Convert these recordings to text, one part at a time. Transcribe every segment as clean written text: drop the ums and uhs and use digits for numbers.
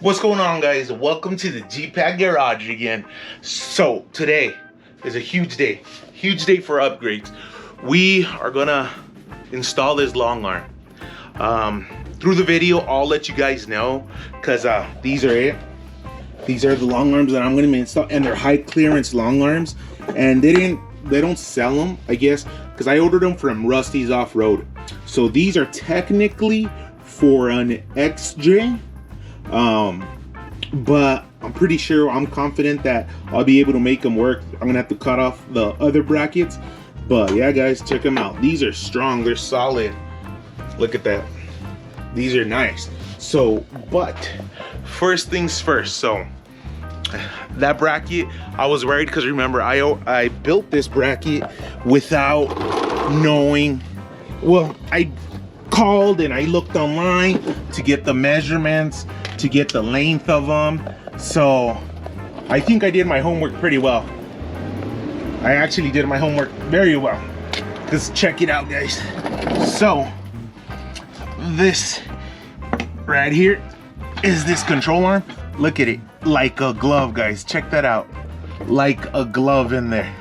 What's going on, guys? Welcome to the G-Pack Garage again. So today is a huge day for upgrades. We are gonna install this long arm. Through the video, I'll let you guys know, because these are it. These are the long arms that I'm gonna install, and they're high clearance long arms, and they don't sell them, I guess, because I ordered them from Rusty's Off-Road. So these are technically for an XJ, but I'm pretty sure, I'm confident that I'll be able to make them work. I'm gonna have to cut off the other brackets, but yeah, guys, check them out. These are strong, they're solid. Look at that, these are nice. So, but first things first. So that bracket, I was worried because remember, I built this bracket without knowing. Well, I called and I looked online to get the measurements, to get the length of them. So I think I did my homework pretty well. I actually did my homework very well. Just check it out, guys. So this right here is this control arm. Look at it, like a glove, guys. Check that out, like a glove in there.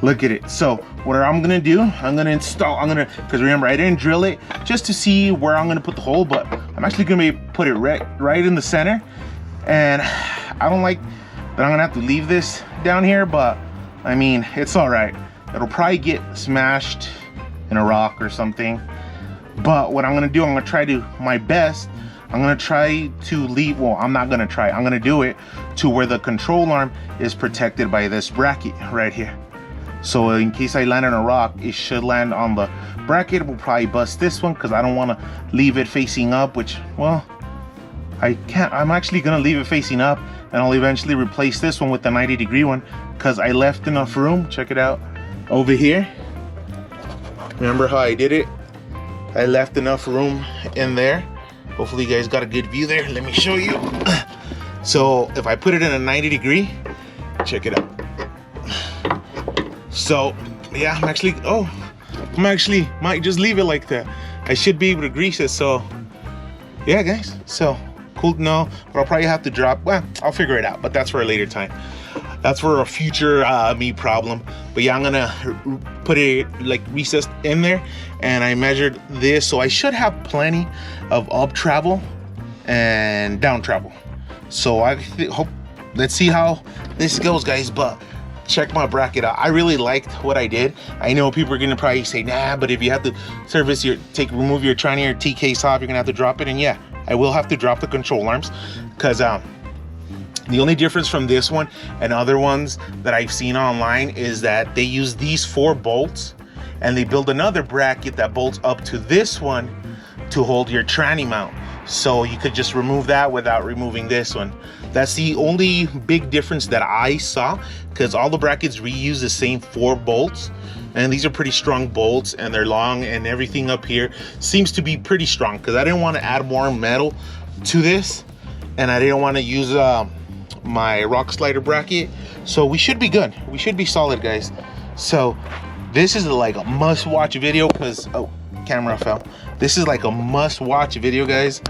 Look at it. So what I'm gonna do, because remember, I didn't drill it just to see where I'm gonna put the hole, but I'm actually gonna put it right in the center. And I don't like that I'm gonna have to leave this down here, but I mean, it's all right. It'll probably get smashed in a rock or something. But what I'm gonna do, I'm gonna try to my best. I'm gonna try to leave, well, I'm not gonna try, I'm gonna do it to where the control arm is protected by this bracket right here. So in case I land on a rock, it should land on the bracket. We'll probably bust this one because I don't want to leave it facing up, which, well, I can't. I'm actually gonna leave it facing up, and I'll eventually replace this one with the 90-degree one because I left enough room. Check it out over here. Remember how I did it? I left enough room in there. Hopefully you guys got a good view there. Let me show you. So if I put it in a 90-degree, check it out. So yeah, I'm actually might just leave it like that. I should be able to grease it. So yeah, guys, so cool to know, but I'll probably have to drop, well, I'll figure it out, but that's for a later time. That's for a future me problem. But yeah, I'm gonna put it like recessed in there, and I measured this, so I should have plenty of up travel and down travel. So I hope, let's see how this goes, guys. But check my bracket out. I really liked what I did. I know people are gonna probably say, nah, but if you have to service remove your tranny or T case off, you're gonna have to drop it. And yeah, I will have to drop the control arms, because the only difference from this one and other ones that I've seen online is that they use these 4 bolts, and they build another bracket that bolts up to this one to hold your tranny mount. So you could just remove that without removing this one. That's the only big difference that I saw, because all the brackets reuse the same 4 bolts, and these are pretty strong bolts, and they're long, and everything up here seems to be pretty strong, because I didn't want to add more metal to this, and I didn't want to use my rock slider bracket. So we should be good, we should be solid, guys. So this is like a must-watch video, because camera fell. This is like a must-watch video, guys,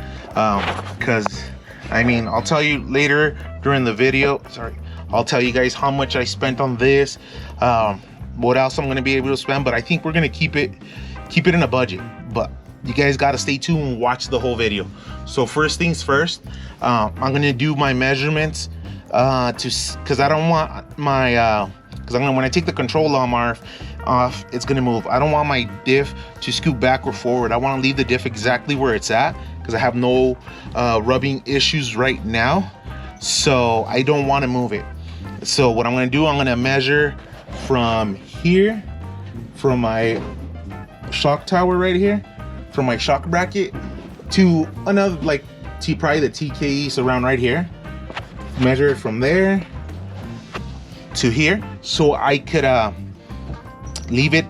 because I mean, I'll tell you later during the video. Sorry, I'll tell you guys how much I spent on this, what else I'm going to be able to spend, but I think we're going to keep it in a budget. But you guys got to stay tuned and watch the whole video. So first things first, I'm going to do my measurements because I don't want my when I take the control arm off, it's gonna move. I don't want my diff to scoot back or forward. I want to leave the diff exactly where it's at, because I have no rubbing issues right now, so I don't want to move it. So what I'm gonna do, I'm gonna measure from here, from my shock tower right here, from my shock bracket to another, like probably the TKE around right here. Measure it from there to here, so I could leave it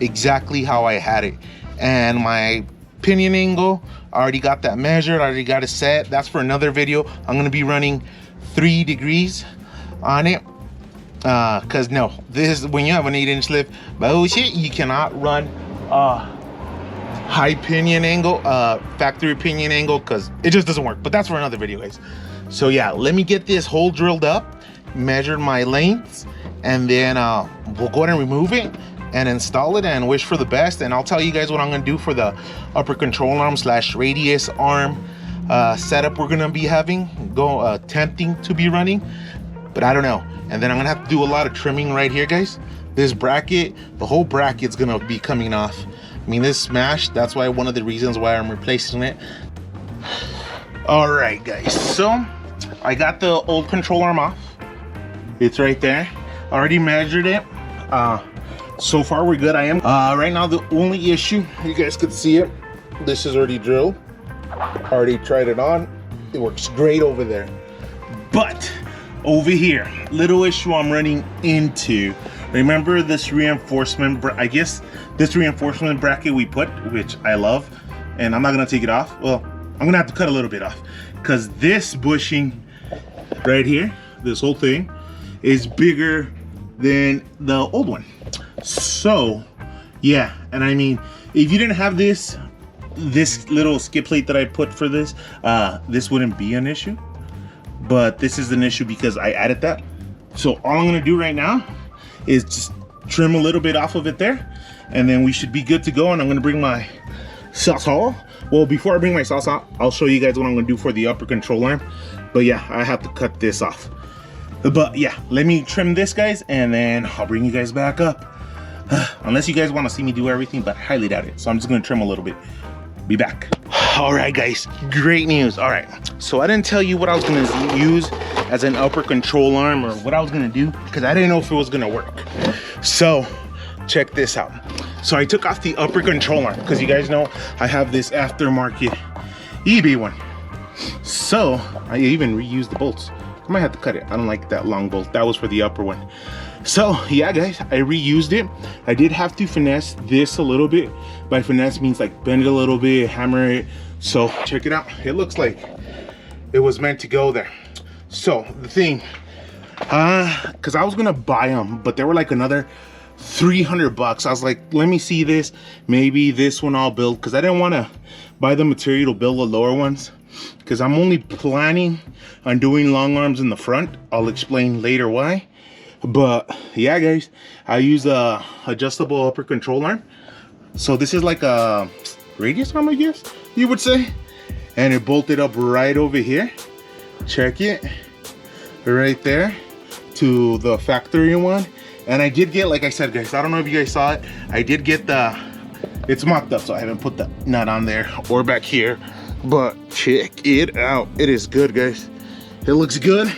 exactly how I had it. And my pinion angle, I already got that measured, I already got it set. That's for another video. I'm gonna be running 3 degrees on it, because no, this, when you have an 8-inch lift, bullshit, you cannot run high pinion angle, factory pinion angle, because it just doesn't work. But that's for another video, guys. So yeah, let me get this hole drilled up, measure my lengths, and then we'll go ahead and remove it and install it and wish for the best. And I'll tell you guys what I'm gonna do for the upper control arm / radius arm setup we're gonna be having, attempting to be running, but I don't know. And then I'm gonna have to do a lot of trimming right here, guys. This bracket, the whole bracket's gonna be coming off. I mean, this smashed, that's why one of the reasons why I'm replacing it. All right, guys, so I got the old control arm off. It's right there. Already measured it. So far we're good. I am right now, the only issue, you guys could see it, this is already drilled. Already tried it on. It works great over there. But over here, little issue I'm running into. Remember this reinforcement, I guess this reinforcement bracket we put, which I love, and I'm not gonna take it off. Well, I'm gonna have to cut a little bit off, because this bushing right here, this whole thing, is bigger than the old one. So yeah, and I mean, if you didn't have this little skip plate that I put for this wouldn't be an issue, but this is an issue because I added that. So all I'm gonna do right now is just trim a little bit off of it there, and then we should be good to go. And I'm gonna bring my saw saw. Well, before I bring my saw saw, I'll show you guys what I'm gonna do for the upper control arm. But yeah, I have to cut this off. But yeah, let me trim this, guys, and then I'll bring you guys back up. Unless you guys want to see me do everything, but highly doubt it. So I'm just gonna trim a little bit. Be back. All right, guys, great news. All right, so I didn't tell you what I was gonna use as an upper control arm or what I was gonna do, because I didn't know if it was gonna work. So check this out. So I took off the upper control arm, because you guys know I have this aftermarket eBay one. So I even reused the bolts. I might have to cut it. I don't like that long bolt. That was for the upper one. So yeah, guys, I reused it. I did have to finesse this a little bit. By finesse means like bend it a little bit, hammer it. So check it out. It looks like it was meant to go there. So the thing, because I was gonna buy them, but they were like another 300 bucks. I was like, let me see this. Maybe this one I'll build, because I didn't want to buy the material to build the lower ones, because I'm only planning on doing long arms in the front. I'll explain later why. But yeah, guys, I use a adjustable upper control arm. So this is like a radius arm, I guess you would say, and it bolted up right over here. Check it right there to the factory one. And I did get, like I said, guys, I don't know if you guys saw it, I did get it's mocked up, so I haven't put the nut on there or back here, but check it out. It is good, guys. It looks good.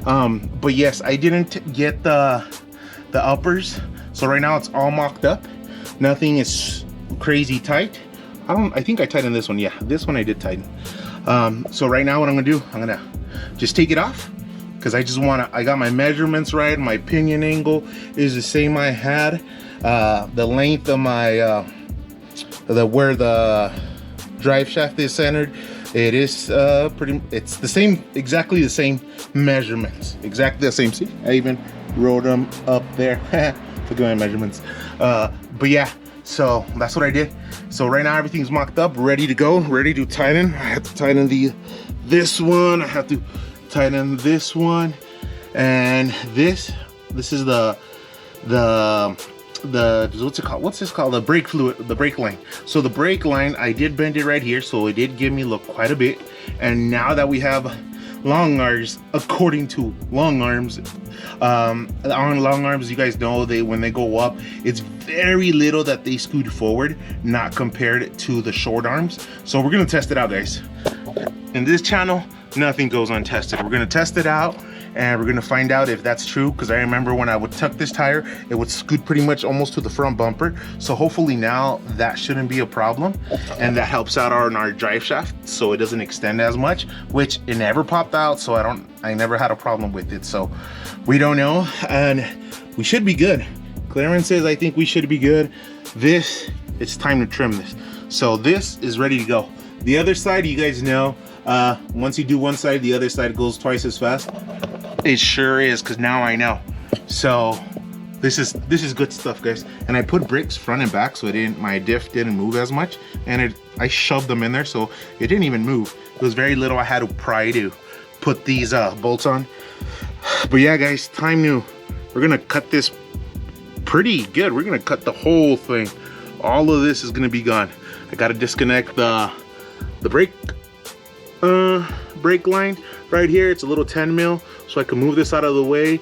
But yes, I didn't get the uppers, so right now it's all mocked up. Nothing is crazy tight. I think I tightened this one. Yeah, this one I did tighten. So right now what I'm gonna do, I'm gonna just take it off, because I got my measurements right. My pinion angle is the same I had. The length of my where the drive shaft is centered, it is it's the same, exactly the same measurements, exactly the same. See, I even wrote them up there. Look at my measurements. But yeah, so that's what I did. So right now everything's mocked up, ready to go, ready to tighten. I have to tighten this one, I have to tighten this one, and this is the what's it called? What's this called? The brake fluid, the brake line. So the brake line, I did bend it right here, so it did give me look quite a bit. And now that we have long arms, according to long arms, on long arms, you guys know when they go up, it's very little that they scoot forward, not compared to the short arms. So we're gonna test it out, guys. In this channel, nothing goes untested. We're gonna test it out, and we're gonna find out if that's true, because I remember when I would tuck this tire, it would scoot pretty much almost to the front bumper. So hopefully now that shouldn't be a problem, and that helps out on our drive shaft so it doesn't extend as much, which it never popped out, so I never had a problem with it. So we don't know, and we should be good. Clearance says I think we should be good. It's time to trim this. So this is ready to go. The other side, you guys know, once you do one side, the other side goes twice as fast. It sure is, because now I know. So This is good stuff, guys. And I put brakes front and back so my diff didn't move as much, and I shoved them in there so it didn't even move. It was very little I had to pry to put these bolts on. But yeah, guys, we're gonna cut this pretty good. We're gonna cut the whole thing. All of this is gonna be gone. I gotta disconnect the brake line right here. It's a little 10 mil, so I can move this out of the way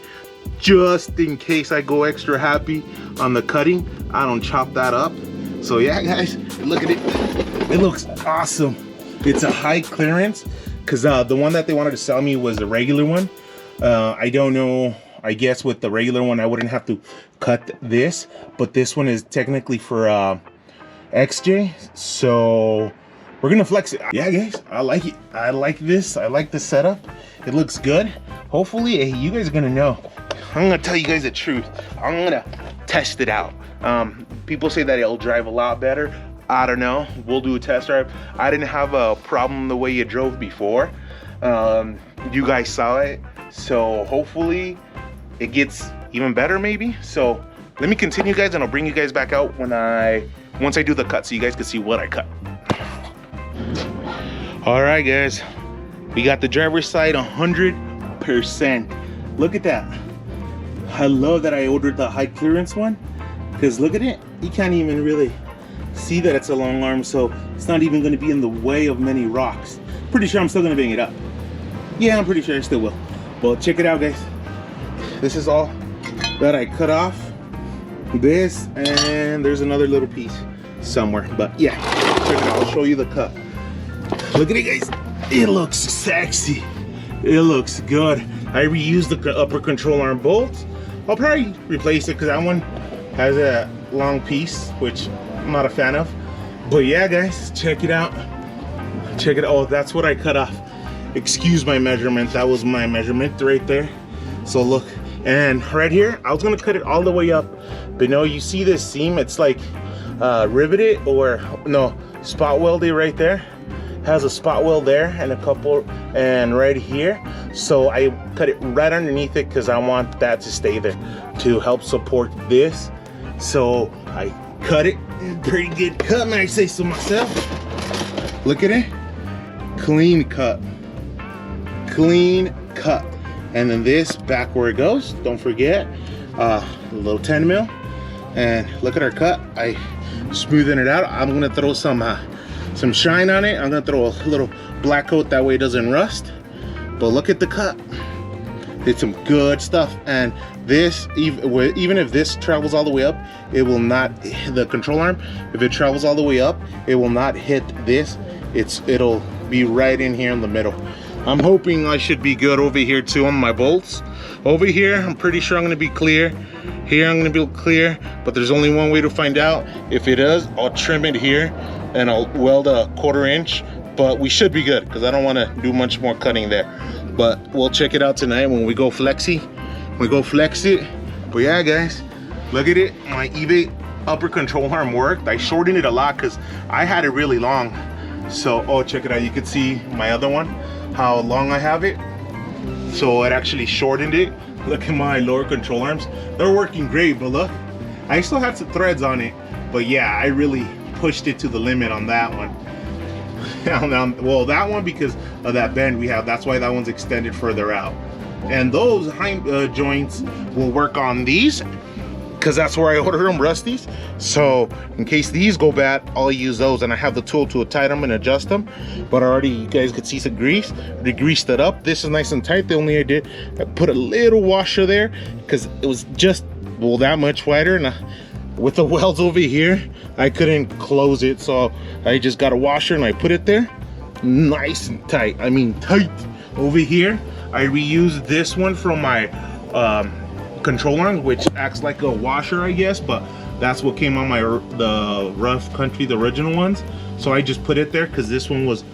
just in case I go extra happy on the cutting. I don't chop that up. So yeah, guys, look at it. It looks awesome. It's a high clearance because the one that they wanted to sell me was a regular one. I don't know. I guess with the regular one, I wouldn't have to cut this, but this one is technically for XJ. So we're gonna flex it. Yeah, guys, I like it. I like this. I like the setup. It looks good. Hopefully, you guys are gonna know. I'm gonna tell you guys the truth. I'm gonna test it out. People say that it'll drive a lot better. I don't know. We'll do a test drive. I didn't have a problem the way you drove before. You guys saw it. So hopefully it gets even better maybe. So let me continue, guys, and I'll bring you guys back out once I do the cut so you guys can see what I cut. All right, guys. We got the driver's side 100%. Look at that. I love that I ordered the high clearance one because look at it. You can't even really see that it's a long arm, so it's not even going to be in the way of many rocks. Pretty sure I'm still going to bang it up. Yeah, I'm pretty sure I still will. Well, check it out, guys. This is all that I cut off. This, and there's another little piece somewhere. But yeah, check it out. I'll show you the cut. Look at it, guys. It looks sexy. It looks good. I reused the upper control arm bolts. I'll probably replace it because that one has a long piece, which I'm not a fan of. But yeah, guys, check it out. Check it out. Oh, that's what I cut off. Excuse my measurement. That was my measurement right there. So look, and right here, I was gonna cut it all the way up, but no, you see this seam? It's like riveted, or no, spot welded right there. Has a spot weld there and a couple, and right here. So I cut it right underneath it because I want that to stay there to help support this. So I cut it. Pretty good cut, may I say so myself. Look at it. Clean cut. Clean cut. And then this back where it goes, don't forget, a little 10 mil. And look at our cut. I smoothing it out. I'm gonna throw some shine on it. I'm gonna throw a little black coat, that way it doesn't rust. But look at the cut. It's some good stuff. And this, even if this travels all the way up, it will not, the control arm, if it travels all the way up, it will not hit this. It'll be right in here in the middle. I'm hoping I should be good over here too on my bolts. Over here, I'm pretty sure I'm gonna be clear. Here, I'm gonna be clear, but there's only one way to find out. If it is, I'll trim it here and I'll weld a 1/4 inch, but we should be good because I don't wanna do much more cutting there. But we'll check it out tonight when we go flexi. We go flex it. But yeah, guys, look at it. My eBay upper control arm worked. I shortened it a lot because I had it really long. So, oh, check it out. You can see my other one, how long I have it. So it actually shortened it. Look at my lower control arms. They're working great, but look, I still have some threads on it. But yeah, I really pushed it to the limit on that one. Well, that one, because of that bend we have, that's why that one's extended further out. And those hind joints will work on these, because that's where I ordered them, Rusty's. So in case these go bad, I'll use those, and I have the tool to tighten them and adjust them. But already you guys could see some grease. They greased it up. This is nice and tight. The only I did, I put a little washer there because it was just, well, that much wider, and with the welds over here, I couldn't close it, so I just got a washer and I put it there. Nice and tight. I mean tight. Over here, I reused this one from my control arm, which acts like a washer, I guess, but that's what came on the Rough Country, the original ones. So I just put it there because this one was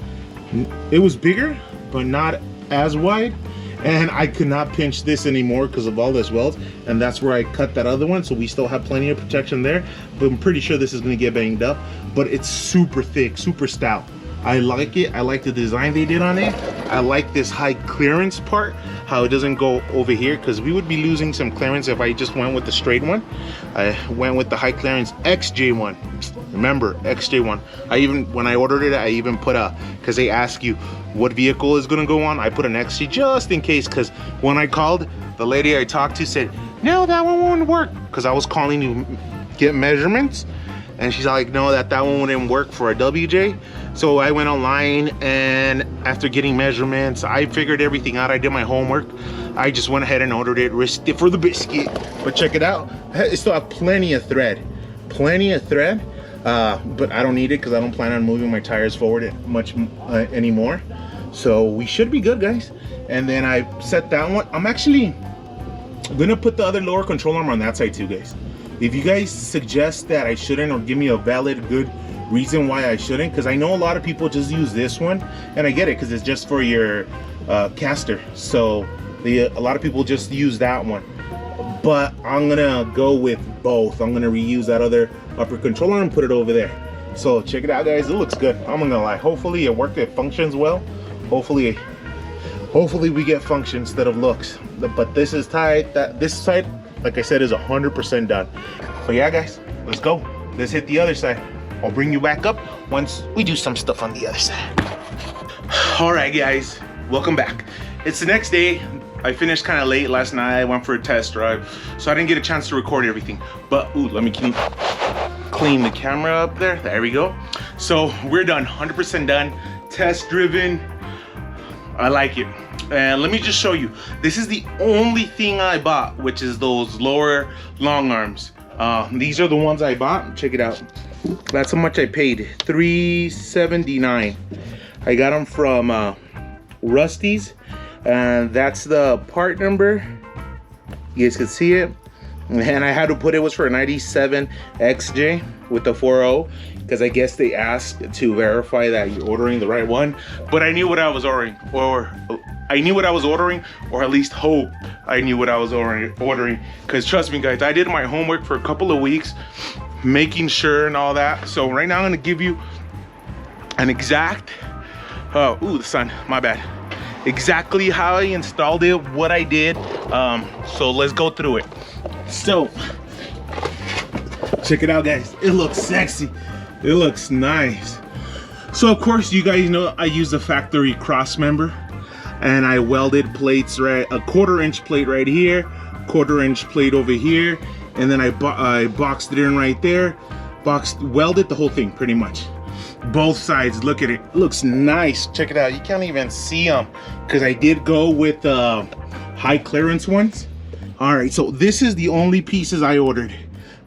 bigger, but not as wide. And I could not pinch this anymore because of all this welds, and that's where I cut that other one, so we still have plenty of protection there. But I'm pretty sure this is going to get banged up, but it's super thick, super stout. I like it. I like the design they did on it. I like this high clearance part, how it doesn't go over here, because we would be losing some clearance if I just went with the straight one. I went with the high clearance XJ one. Remember, XJ one. When I ordered it, I even put because they ask you what vehicle is gonna go on, I put an XJ just in case, because when I called, the lady I talked to said, no, that one won't work, because I was calling to get measurements. And she's like, no, that one wouldn't work for a WJ. So I went online, and after getting measurements, I figured everything out. I did my homework. I just went ahead and ordered it, risked it for the biscuit. But check it out. It still have plenty of thread. Plenty of thread. But I don't need it because I don't plan on moving my tires forward much anymore. So we should be good, guys. And then I set that one. I'm actually gonna put the other lower control arm on that side too, guys. If you guys suggest that I shouldn't, or give me a valid, good reason why I shouldn't, because I know a lot of people just use this one, and I get it because it's just for your caster. So a lot of people just use that one. But I'm gonna go with both. I'm gonna reuse that other upper controller and put it over there. So check it out, guys. It looks good. I'm not gonna lie. Hopefully it worked. It functions well. Hopefully we get function instead of looks. But this is tight. This side, like I said, is 100% done. So yeah, guys, let's go. Let's hit the other side. I'll bring you back up once we do some stuff on the other side. All right, guys, welcome back. It's the next day. I finished kind of late last night. I went for a test drive, so I didn't get a chance to record everything. But ooh, let me clean the camera up there. There we go. So we're done, 100% done. Test driven. I like it. And let me just show you. This is the only thing I bought, which is those lower long arms. These are the ones I bought. Check it out. That's how much I paid. $3.79. I got them from Rusty's, and that's the part number. You guys can see it. And I had to put it was for a 97 XJ with the 4.0, because I guess they asked to verify that you're ordering the right one. But I knew what I was ordering, or I knew what I was ordering, or at least hope I knew what I was ordering. Because trust me, guys, I did my homework for a couple of weeks, making sure and all that. So right now I'm gonna give you an exact, ooh, the sun, my bad. Exactly how I installed it, what I did. So let's go through it. So check it out, guys. It looks sexy. It looks nice. So of course, you guys know I use the factory cross member, and I welded plates, right, a 1/4-inch plate right here, 1/4-inch plate over here, and then I boxed it in right there, welded the whole thing pretty much. Both sides, look at it. It looks nice. Check it out. You can't even see them because I did go with high clearance ones. All right, so this is the only pieces I ordered.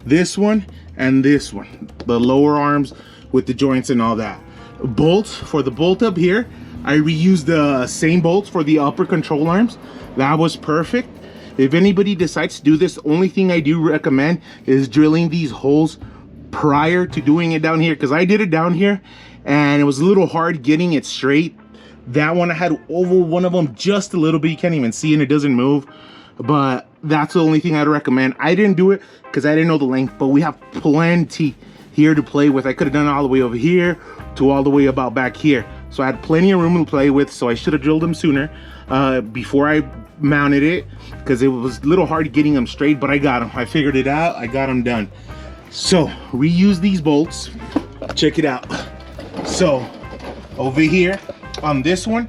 This one and this one, the lower arms with the joints and all that. Bolts, for the bolt up here, I reused the same bolts for the upper control arms. That was perfect. If anybody decides to do this, the only thing I do recommend is drilling these holes prior to doing it down here, because I did it down here and it was a little hard getting it straight. That one I had to oval one of them just a little bit. You can't even see, and it doesn't move. But that's the only thing I'd recommend. I didn't do it because I didn't know the length, but we have plenty here to play with. I could have done it all the way over here to all the way about back here. So I had plenty of room to play with, so I should have drilled them sooner before I mounted it, because it was a little hard getting them straight, but I got them. I figured it out. I got them done. So reuse these bolts. Check it out. So over here on this one,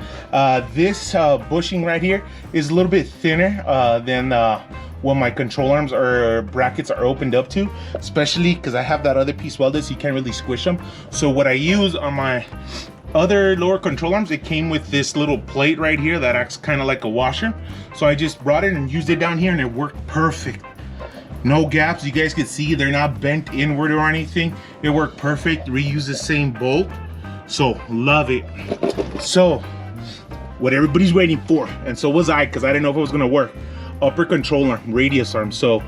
this bushing right here is a little bit thinner than what my control arms or brackets are opened up to, especially because I have that other piece welded, so you can't really squish them. So what I use on my other lower control arms, it came with this little plate right here that acts kind of like a washer. So I just brought it and used it down here, and it worked perfect. No gaps. You guys can see they're not bent inward or anything. It worked perfect. Reuse the same bolt. So love it. So what everybody's waiting for, and so was I, because I didn't know if it was gonna work. Upper control arm, radius arm. So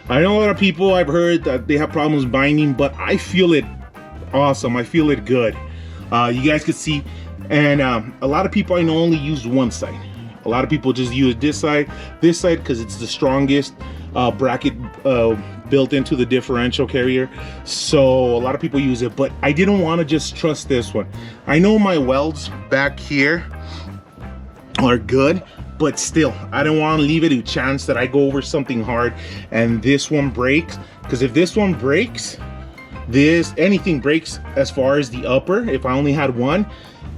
I know a lot of people, I've heard that they have problems binding, but I feel it awesome. I feel it good. You guys can see, and a lot of people I know only use one side. A lot of people just use this side because it's the strongest. bracket built into the differential carrier, so a lot of people use it, but I didn't want to just trust this one. I know my welds back here are good, but still I don't want to leave it to chance that I go over something hard and this one breaks, because if this one breaks, anything breaks as far as the upper, if I only had one,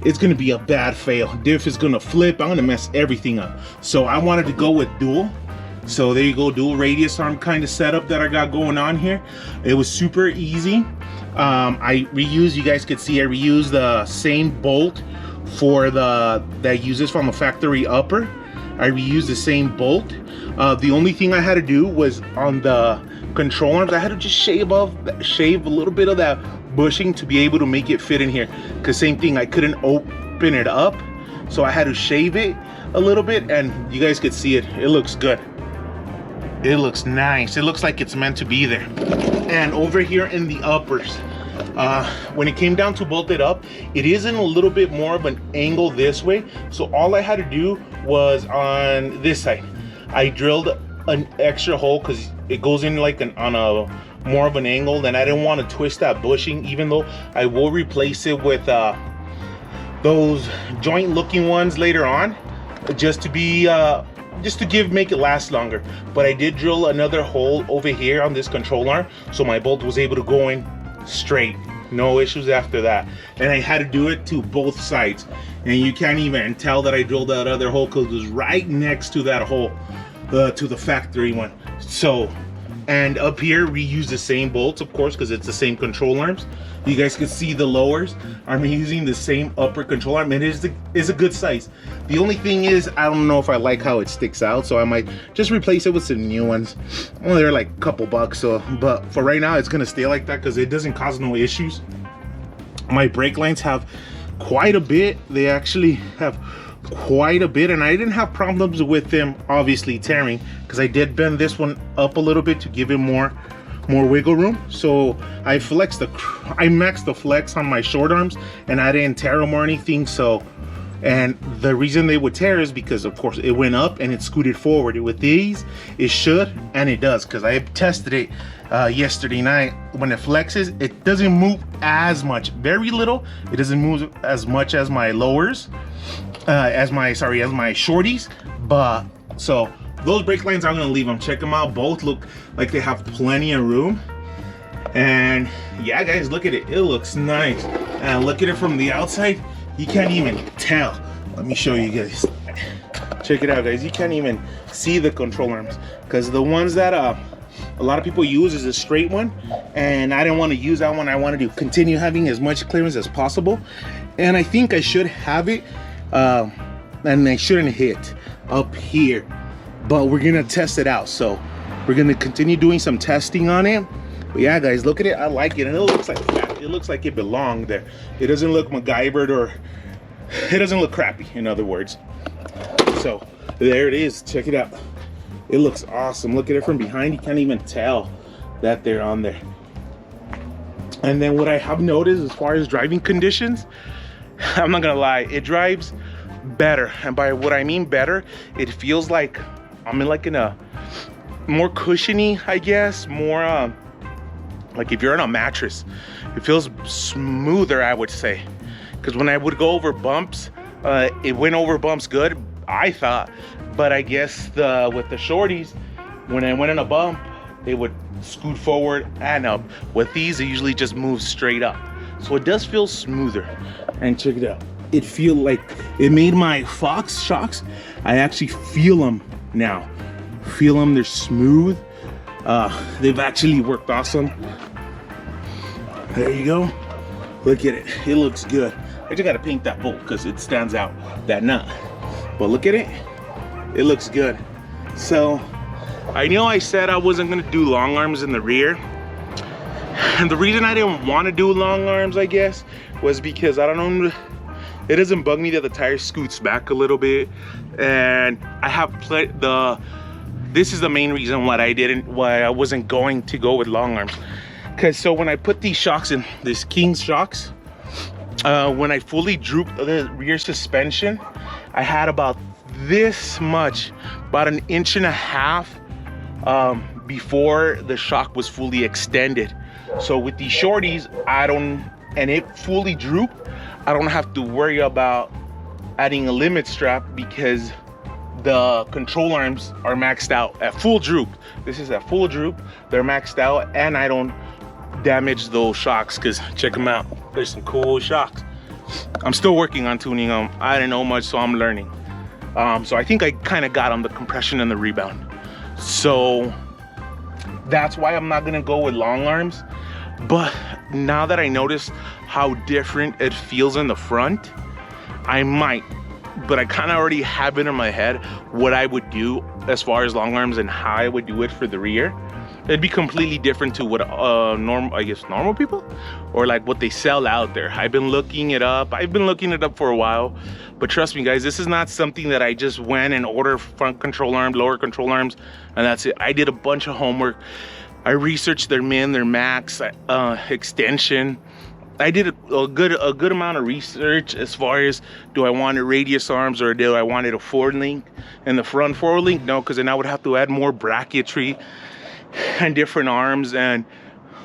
it's gonna be a bad fail. Diff is gonna flip, I'm gonna mess everything up. So I wanted to go with dual. So there you go, dual radius arm kind of setup that I got going on here. It was super easy. I reused, you guys could see I reused the same bolt for that uses from a factory upper. I reused the same bolt. The only thing I had to do was on the control arms, I had to just shave a little bit of that bushing to be able to make it fit in here, because same thing, I couldn't open it up, so I had to shave it a little bit, and you guys could see it. It looks good. It looks nice. It looks like it's meant to be there. And over here in the uppers, when it came down to bolt it up, it is in a little bit more of an angle this way, so all I had to do was on this side, I drilled an extra hole because it goes in like on a more of an angle, and I didn't want to twist that bushing, even though I will replace it with those joint looking ones later on, just to make it last longer. But I did drill another hole over here on this control arm, so my bolt was able to go in straight, no issues after that. And I had to do it to both sides, and you can't even tell that I drilled that other hole because it was right next to that hole, to the factory one. So, and up here we use the same bolts, of course, because it's the same control arms. You guys can see the lowers. I'm using the same upper control arm, and it is a good size. The only thing is, I don't know if I like how it sticks out, so I might just replace it with some new ones. Well, they're like a couple bucks, so, but for right now it's gonna stay like that because it doesn't cause no issues. My brake lines have quite a bit. They actually have quite a bit, and I didn't have problems with them obviously tearing, because I did bend this one up a little bit to give it more wiggle room. So I maxed the flex on my short arms, and I didn't tear them or anything. So, and the reason they would tear is because of course it went up and it scooted forward. With these it should, and it does, because I tested it yesterday night. When it flexes, it doesn't move as much, very little. It doesn't move as much as my lowers, as my shorties. But so those brake lines, I'm gonna leave them. Check them out, both look like they have plenty of room. And yeah guys, look at it, it looks nice. And look at it from the outside, you can't even tell. Let me show you guys. Check it out guys, you can't even see the control arms, because the ones that a lot of people use is a straight one, and I didn't want to use that one. I wanted to continue having as much clearance as possible, and I think I should have it, and I shouldn't hit up here, but we're gonna test it out. So we're gonna continue doing some testing on it. But yeah guys, look at it, I like it, and it looks like that. It looks like it belonged there. It doesn't look MacGyvered, or it doesn't look crappy, in other words. So there it is, check it out. It looks awesome. Look at it from behind, you can't even tell that they're on there. And then what I have noticed as far as driving conditions, I'm not gonna lie, it drives better. And by what I mean better, it feels like I'm in a more cushiony, I guess, more like if you're on a mattress, it feels smoother, I would say. Because when I would go over bumps, it went over bumps good, I thought. But I guess with the shorties, when I went in a bump, they would scoot forward and up. With these, it usually just moves straight up. So it does feel smoother. And check it out. It feel like it made my Fox shocks, I actually feel them now. Feel them, they're smooth. They've actually worked awesome. There you go. Look at it, it looks good. I just gotta paint that bolt because it stands out, that nut. But look at it, it looks good. So I know I said I wasn't gonna do long arms in the rear, and the reason I didn't want to do long arms, I guess, was because I don't know, it doesn't bug me that the tire scoots back a little bit, and I have this is the main reason why I wasn't going to go with long arms. Because so when I put these shocks in, these King shocks, when I fully drooped the rear suspension, I had about this much, about 1.5 inches before the shock was fully extended. So with these shorties, and it fully drooped, I don't have to worry about adding a limit strap because the control arms are maxed out at full droop. This is at full droop, they're maxed out, and I don't damage those shocks, because check them out, there's some cool shocks. I'm still working on tuning them. I don't know much, so I'm learning. So I think I kind of got on the compression and the rebound. So that's why I'm not gonna go with long arms. But now that I notice how different it feels in the front, I might. But I kind of already have it in my head what I would do as far as long arms and how I would do it for the rear. It'd be completely different to what normal people, or like what they sell out there. I've been looking it up for a while, but trust me guys, this is not something that I just went and ordered front control arms, lower control arms, and that's it. I did a bunch of homework. I researched their min, their max, extension. I did a good amount of research as far as, do I want a radius arms or do I want it a forward link? And the front forward link, no, because then I would have to add more bracketry and different arms, and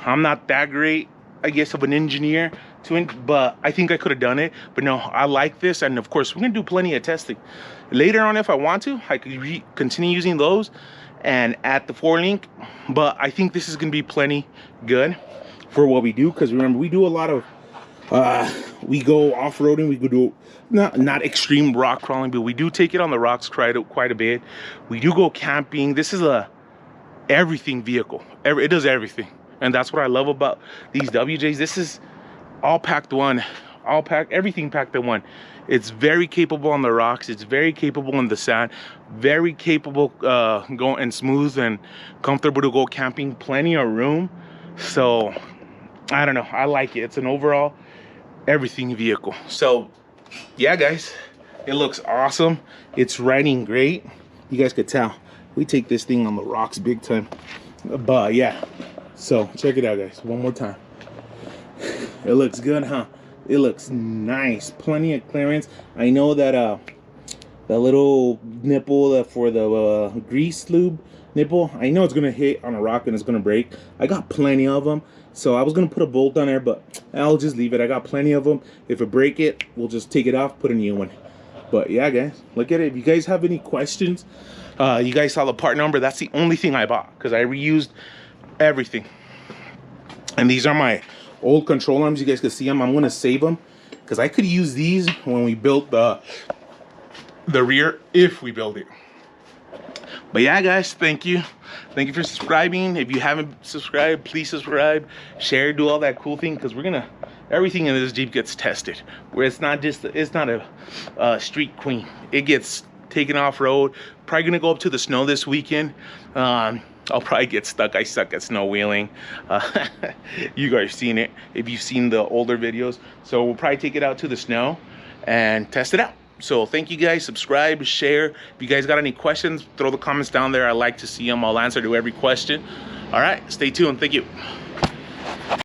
I'm not that great, I guess, of an engineer but I think I could have done it. But no, I like this, and of course we're gonna do plenty of testing later on. If I want to, I could continue using those and add the forward link, but I think this is gonna be plenty good for what we do, because remember, we do a lot of we go off-roading, we could do not extreme rock crawling, but we do take it on the rocks quite a bit. We do go camping. This is a everything vehicle. It does everything, and that's what I love about these WJs. This is all packed one, everything packed in one. It's very capable on the rocks, it's very capable in the sand, very capable going and smooth and comfortable to go camping, plenty of room. So I don't know, I like it. It's an overall everything vehicle. So yeah guys, it looks awesome. It's riding great. You guys could tell we take this thing on the rocks big time. But yeah, so check it out guys, one more time. It looks good, huh? It looks nice, plenty of clearance. I know that the little nipple for the grease lube nipple, I know it's gonna hit on a rock and it's gonna break. I got plenty of them, so I was gonna put a bolt on there, but I'll just leave it. I got plenty of them. If it break it, we'll just take it off, put a new one. But yeah guys, look at it. If you guys have any questions, you guys saw the part number. That's the only thing I bought, because I reused everything. And these are my old control arms. You guys can see them. I'm gonna save them because I could use these when we built the rear, if we build it. But yeah guys, thank you for subscribing. If you haven't subscribed, please subscribe, share, do all that cool thing, because everything in this Jeep gets tested, where it's not a street queen. It gets taken off road. Probably gonna go up to the snow this weekend. I'll probably get stuck. I suck at snow wheeling. You guys seen it if you've seen the older videos. So we'll probably take it out to the snow and test it out. So thank you guys. Subscribe, share. If you guys got any questions, throw the comments down there. I like to see them. I'll answer to every question. All right, stay tuned. Thank you.